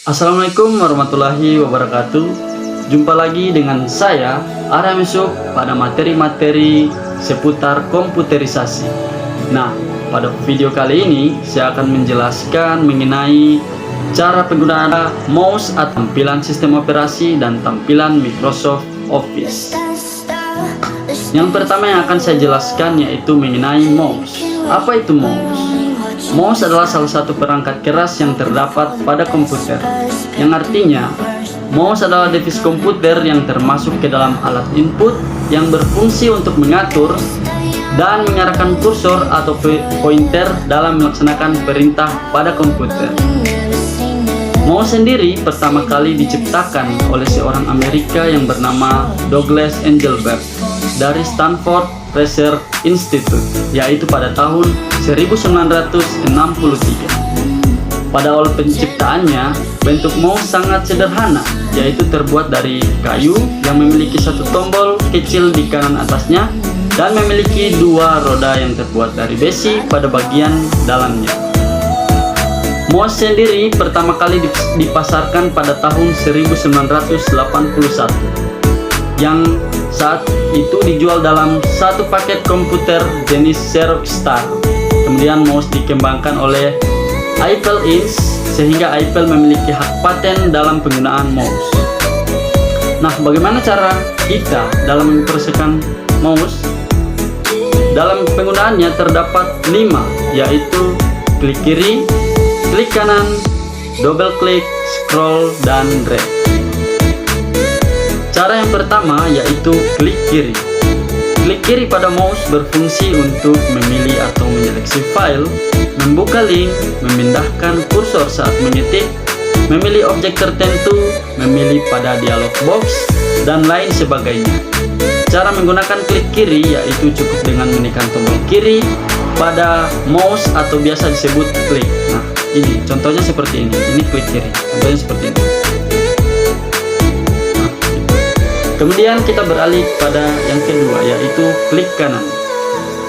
Assalamualaikum warahmatullahi wabarakatuh. Jumpa lagi dengan saya Arham Yusuf pada materi-materi seputar komputerisasi. Nah, pada video kali ini saya akan menjelaskan mengenai cara penggunaan mouse atau tampilan sistem operasi dan tampilan Microsoft Office. Yang pertama yang akan saya jelaskan yaitu mengenai mouse. Apa itu mouse? Mouse adalah salah satu perangkat keras yang terdapat pada komputer, yang artinya mouse adalah device komputer yang termasuk ke dalam alat input yang berfungsi untuk mengatur dan mengarahkan kursor atau pointer dalam melaksanakan perintah pada komputer. Mouse sendiri pertama kali diciptakan oleh seorang Amerika yang bernama Douglas Engelbart dari Stanford Research Institute, yaitu pada tahun 1963. Pada awal penciptaannya, bentuk mouse sangat sederhana, yaitu terbuat dari kayu yang memiliki satu tombol kecil di kanan atasnya dan memiliki dua roda yang terbuat dari besi pada bagian dalamnya. Mouse sendiri pertama kali dipasarkan pada tahun 1981, yang saat itu dijual dalam satu paket komputer jenis Xerox Star. Kemudian mouse dikembangkan oleh Apple Inc. sehingga Apple memiliki hak paten dalam penggunaan mouse. Nah, bagaimana cara kita dalam mengoperasikan mouse? Dalam penggunaannya terdapat 5, yaitu klik kiri, klik kanan, double klik, scroll, dan drag. Cara yang pertama yaitu klik kiri. Klik kiri pada mouse berfungsi untuk memilih atau menyeleksi file, membuka link, memindahkan kursor saat mengetik, memilih objek tertentu, memilih pada dialog box, dan lain sebagainya. Cara menggunakan klik kiri yaitu cukup dengan menekan tombol kiri pada mouse atau biasa disebut klik. Nah, ini contohnya seperti ini. Ini klik kiri. Contohnya seperti ini. Kemudian kita beralih pada yang kedua yaitu klik kanan.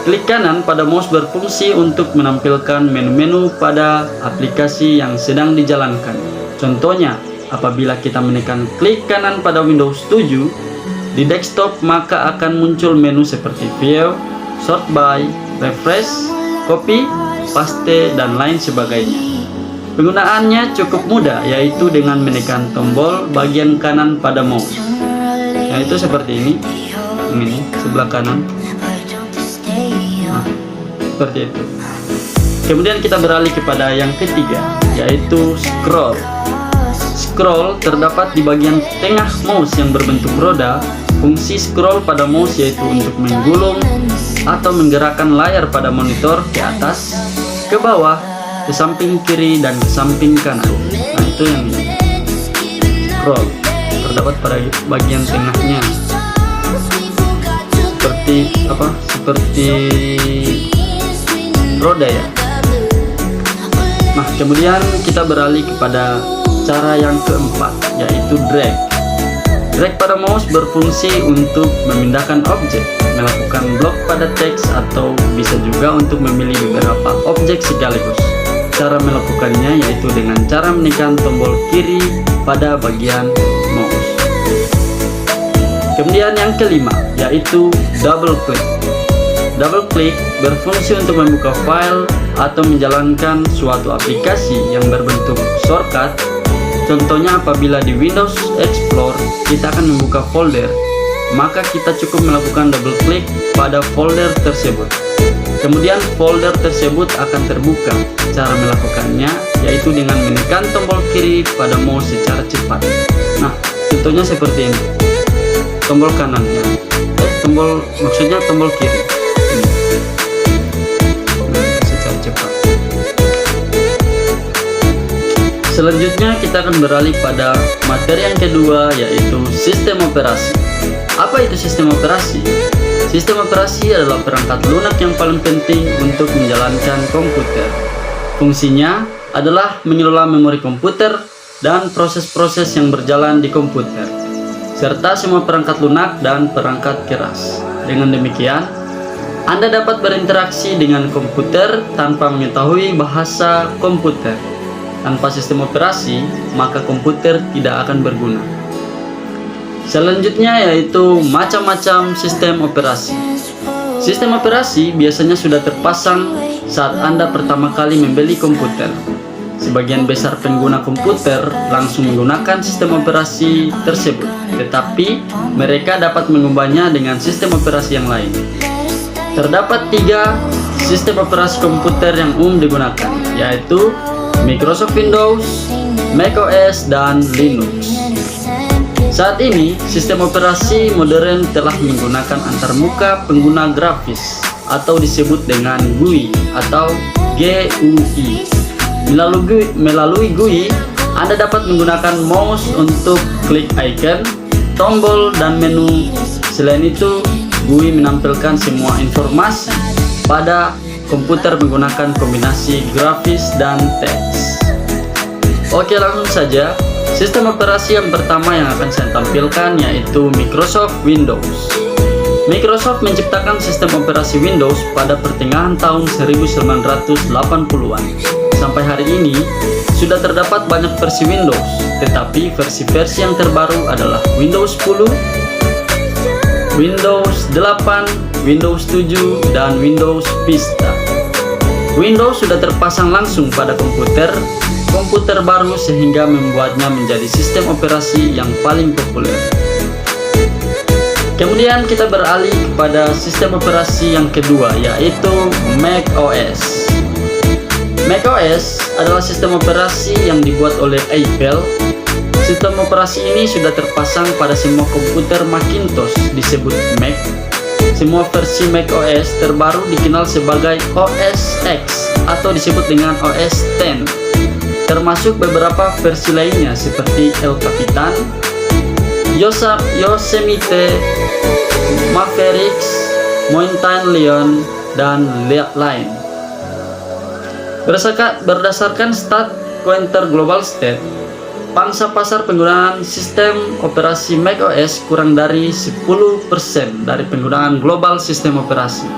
Klik kanan pada mouse berfungsi untuk menampilkan menu-menu pada aplikasi yang sedang dijalankan. Contohnya, apabila kita menekan klik kanan pada Windows 7 di desktop, maka akan muncul menu seperti View, Sort by, Refresh, Copy, Paste, dan lain sebagainya. Penggunaannya cukup mudah, yaitu dengan menekan tombol bagian kanan pada mouse. Yaitu seperti ini sebelah kanan. Nah, seperti itu. Kemudian kita beralih kepada yang ketiga, yaitu scroll. Scroll terdapat di bagian tengah mouse yang berbentuk roda. Fungsi scroll pada mouse yaitu untuk menggulung atau menggerakkan layar pada monitor ke atas, ke bawah, ke samping kiri, dan ke samping kanan. Nah, itu yang ini. Scroll terdapat pada bagian tengahnya, seperti roda ya. Nah, kemudian kita beralih kepada cara yang keempat, yaitu drag. Drag pada mouse berfungsi untuk memindahkan objek, melakukan blok pada teks, atau bisa juga untuk memilih beberapa objek sekaligus. Cara melakukannya yaitu dengan cara menekan tombol kiri pada bagian mouse. Kemudian yang kelima yaitu double click. Double click berfungsi untuk membuka file atau menjalankan suatu aplikasi yang berbentuk shortcut. Contohnya, apabila di Windows Explorer kita akan membuka folder, maka kita cukup melakukan double klik pada folder tersebut. Kemudian folder tersebut akan terbuka. Cara melakukannya yaitu dengan menekan tombol kiri pada mouse secara cepat. Nah, contohnya seperti ini. Tombol kanannya, maksudnya tombol kiri. Nah, secara cepat. Selanjutnya kita akan beralih pada materi yang kedua, yaitu sistem operasi. Apa itu sistem operasi? Sistem operasi adalah perangkat lunak yang paling penting untuk menjalankan komputer. Fungsinya adalah mengelola memori komputer dan proses-proses yang berjalan di komputer, serta semua perangkat lunak dan perangkat keras. Dengan demikian, Anda dapat berinteraksi dengan komputer tanpa mengetahui bahasa komputer. Tanpa sistem operasi, maka komputer tidak akan berguna. Selanjutnya yaitu macam-macam sistem operasi. Sistem operasi biasanya sudah terpasang saat Anda pertama kali membeli komputer. Sebagian besar pengguna komputer langsung menggunakan sistem operasi tersebut, tetapi mereka dapat mengubahnya dengan sistem operasi yang lain. Terdapat 3 sistem operasi komputer yang umum digunakan, yaitu Microsoft Windows, macOS, dan Linux. Saat ini, sistem operasi modern telah menggunakan antarmuka pengguna grafis atau disebut dengan GUI atau GUI. Melalui GUI, Anda dapat menggunakan mouse untuk klik icon, tombol, dan menu. Selain itu, GUI menampilkan semua informasi pada komputer menggunakan kombinasi grafis dan teks. Oke, langsung saja. Sistem operasi yang pertama yang akan saya tampilkan yaitu Microsoft Windows. Microsoft menciptakan sistem operasi Windows pada pertengahan tahun 1980-an. Sampai hari ini, sudah terdapat banyak versi Windows, tetapi versi-versi yang terbaru adalah Windows 10, Windows 8, Windows 7, dan Windows Vista. Windows sudah terpasang langsung pada komputer baru sehingga membuatnya menjadi sistem operasi yang paling populer. Kemudian kita beralih kepada sistem operasi yang kedua, yaitu macOS. macOS adalah sistem operasi yang dibuat oleh Apple. Sistem operasi ini sudah terpasang pada semua komputer Macintosh disebut Mac. Semua versi macOS terbaru dikenal sebagai OS X atau disebut dengan OS X, termasuk beberapa versi lainnya seperti El Capitan, Yosemite, Mavericks, Mountain Lion, dan lain. Berdasarkan Stat Counter Global State, pangsa pasar penggunaan sistem operasi macOS kurang dari 10% dari penggunaan global sistem operasi.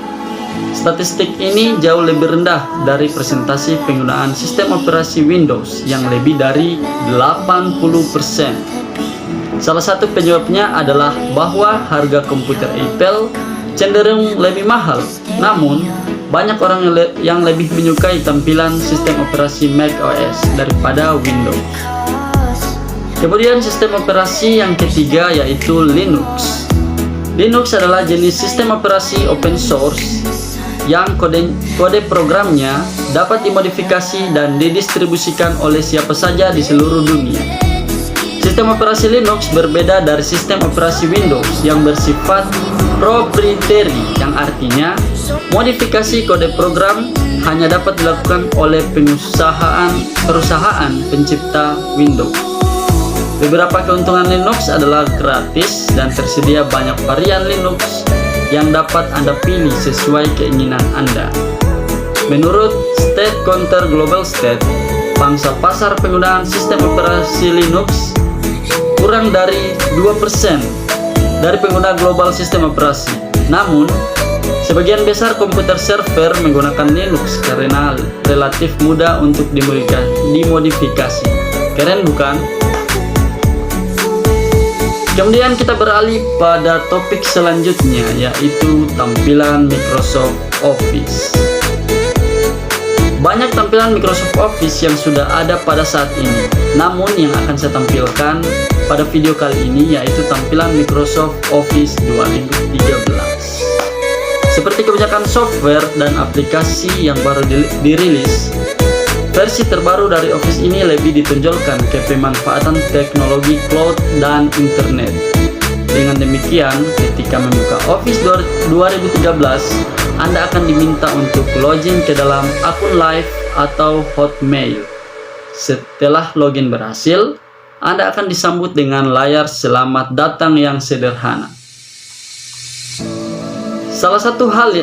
Statistik ini jauh lebih rendah dari presentasi penggunaan sistem operasi Windows yang lebih dari 80%. Salah satu penyebabnya adalah bahwa harga komputer Apple cenderung lebih mahal, namun banyak orang yang lebih menyukai tampilan sistem operasi macOS daripada Windows. Kemudian sistem operasi yang ketiga yaitu Linux. Linux adalah jenis sistem operasi open source yang kode programnya dapat dimodifikasi dan didistribusikan oleh siapa saja di seluruh dunia. Sistem operasi Linux berbeda dari sistem operasi Windows yang bersifat proprietary, yang artinya modifikasi kode program hanya dapat dilakukan oleh perusahaan pencipta Windows. Beberapa keuntungan Linux adalah gratis dan tersedia banyak varian Linux yang dapat Anda pilih sesuai keinginan Anda. Menurut State Counter Global State, pangsa pasar penggunaan sistem operasi Linux kurang dari 2% dari pengguna global sistem operasi. Namun, sebagian besar komputer server menggunakan Linux karena relatif mudah untuk dimodifikasi. Keren bukan? Kemudian kita beralih pada topik selanjutnya, yaitu tampilan Microsoft Office. Banyak tampilan Microsoft Office yang sudah ada pada saat ini. Namun yang akan saya tampilkan pada video kali ini yaitu tampilan Microsoft Office 2013. Seperti kebanyakan software dan aplikasi yang baru dirilis, versi terbaru dari Office ini lebih ditonjolkan ke pemanfaatan teknologi cloud dan internet. Dengan demikian, ketika membuka Office 2013, Anda akan diminta untuk login ke dalam akun Live atau Hotmail. Setelah login berhasil, Anda akan disambut dengan layar selamat datang yang sederhana. Salah satu hal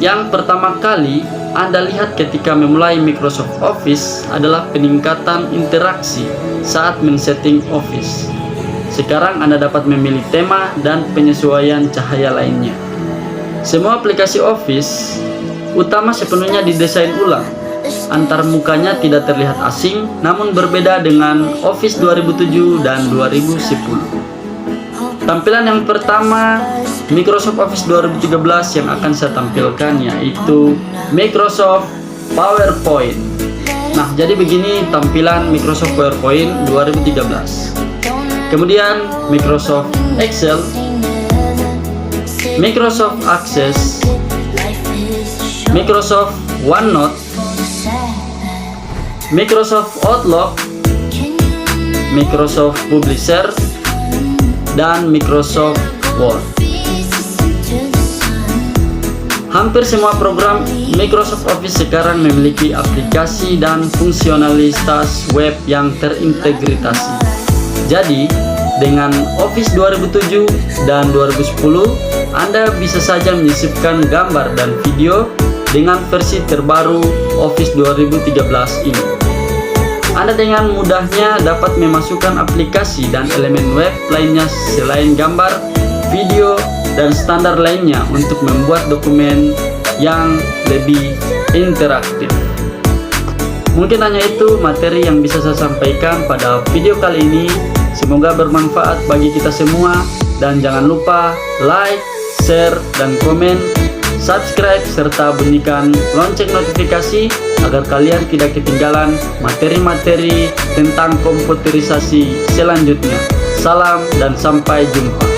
yang pertama kali Anda lihat ketika memulai Microsoft Office adalah peningkatan interaksi saat men-setting Office. Sekarang Anda dapat memilih tema dan penyesuaian cahaya lainnya. Semua aplikasi Office utama sepenuhnya didesain ulang antar mukanya tidak terlihat asing, namun berbeda dengan Office 2007 dan 2010. Tampilan yang pertama, Microsoft Office 2013 yang akan saya tampilkan yaitu Microsoft PowerPoint. Nah, jadi begini tampilan Microsoft PowerPoint 2013. Kemudian Microsoft Excel, Microsoft Access, Microsoft OneNote, Microsoft Outlook, Microsoft Publisher, dan Microsoft Word. Hampir semua program Microsoft Office sekarang memiliki aplikasi dan fungsionalitas web yang terintegrasi. Jadi, dengan Office 2007 dan 2010, Anda bisa saja menyisipkan gambar dan video dengan versi terbaru Office 2013 ini. Anda dengan mudahnya dapat memasukkan aplikasi dan elemen web lainnya selain gambar, video, dan standar lainnya untuk membuat dokumen yang lebih interaktif. Mungkin hanya itu materi yang bisa saya sampaikan pada video kali ini. Semoga bermanfaat bagi kita semua, dan jangan lupa like, share, dan komen, subscribe, serta bunyikan lonceng notifikasi agar kalian tidak ketinggalan materi-materi tentang komputerisasi selanjutnya. Salam dan sampai jumpa.